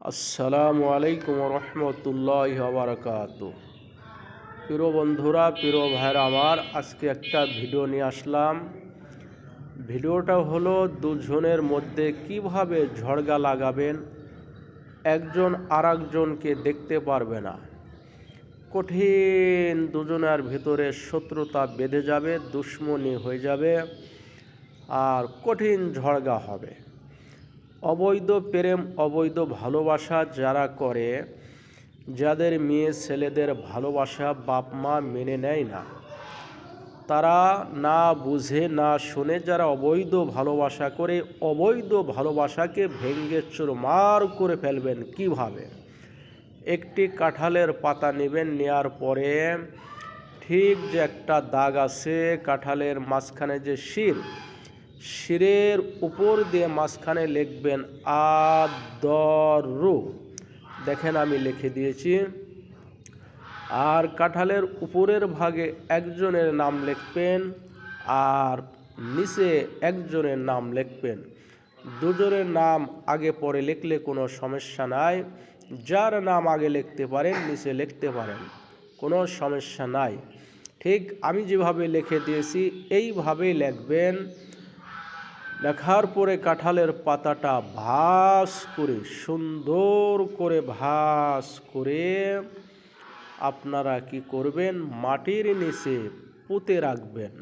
আসসালামু আলাইকুম রহমতুল্লাহি ওয়া বারাকাতুহু। প্রিয় বন্ধুরা, প্রিয় ভাইরা আমার, আজকে একটা ভিডিও নিয়ে আসলাম। ভিডিওটা হলো দুজনের মধ্যে কিভাবে ঝগড়া লাগাবেন, একজন আরেকজনকে দেখতে পারবে না। কঠিন দুজনের ভিতরে শত্রুতা বেঁধে যাবে, দুশ্মনী হয়ে যাবে আর কঠিন ঝগড়া হবে। অবৈধ প্রেম, অবৈধ ভালোবাসা যারা করে, যাদের মেয়ে ছেলেদের ভালোবাসা বাপ মা মেনে নেয় না, তারা না বুঝে না শুনে যারা অবৈধ ভালোবাসা করে, অবৈধ ভালোবাসাকে ভেঙে চুরমার করে ফেলবেন কিভাবে। একটি কাঁঠালের পাতা নেবেন, নেওয়ার পরে ঠিক যে একটা দাগ আছে কাঁঠালের মাঝখানে যে শিরের উপর দিয়ে মাঝখানে লিখবেন আদরু। দেখেন আমি লিখে দিয়েছি। আর কাঁঠালের উপরের ভাগে একজনের নাম লিখবেন আর নিচে একজনের নাম লিখবেন। দুজনের নাম আগে পরে লিখলে কোনো সমস্যা নাই। যার নাম আগে লিখতে পারেন নিচে লিখতে পারেন, কোনো সমস্যা নাই। ঠিক আমি যেভাবে লিখে দিয়েছি এইভাবেই লিখবেন। লেখার পরে কাঁঠালের পাতাটা ভাঁজ করে, সুন্দর করে ভাঁজ করে আপনারা কি করবেন, মাটির নিচে পুঁতে রাখবেন।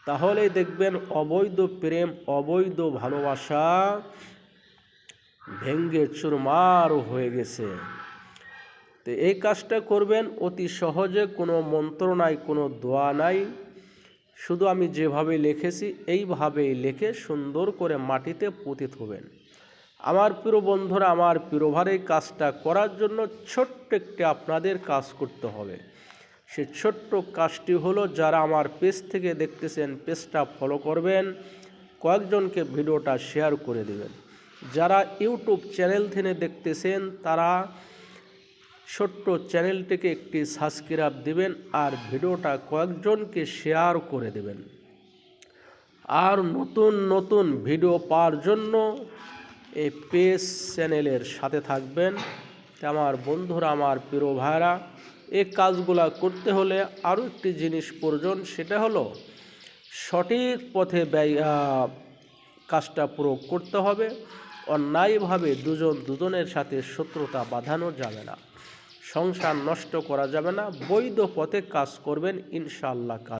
তাহলেই দেখবেন অবৈধ প্রেম, অবৈধ ভালোবাসা ভেঙ্গে চুরমার হয়ে গেছে। তো এই কাজটা করবেন অতি সহজে, কোনো মন্ত্র নাই, কোনো দোয়া নাই। শুধু আমি যেভাবে লিখেছি এইভাবেই লিখে সুন্দর করে মাটিতে পুঁতে থবেন। আমার প্রিয় বন্ধুরা, আমার প্রিয় ভাই, কাজটা করার জন্য ছোট্ট একটি আপনাদের কাজ করতে হবে। সে ছোট্ট কাজটি হলো, যারা আমার পেজ থেকে দেখতেছেন পেজটা ফলো করবেন, কয়েকজনকে ভিডিওটা শেয়ার করে দেবেন। যারা ইউটিউব চ্যানেল থেকে দেখতেছেন তারা ছোট্ট চ্যানেলটিকে একটি সাবস্ক্রাইব দিবেন আর ভিডিওটা কয়েকজনকে শেয়ার করে দেবেন। আর নতুন নতুন ভিডিও পাওয়ার জন্য এই পেজ চ্যানেলের সাথে থাকবেন। আমার বন্ধুরা, আমার প্রিয় ভাইরা, এই কাজগুলো করতে হলে আরও একটি জিনিস প্রয়োজন, সেটা হলো সঠিক পথে কাজটা প্রয়োগ করতে হবে। অন্যায়ভাবে দুজনের সাথে শত্রুতা বাঁধানো যাবে না, সংসার নষ্ট করা যাবে না। বৈধ পথে কাজ করবেন, ইনশাআল্লাহ কাজ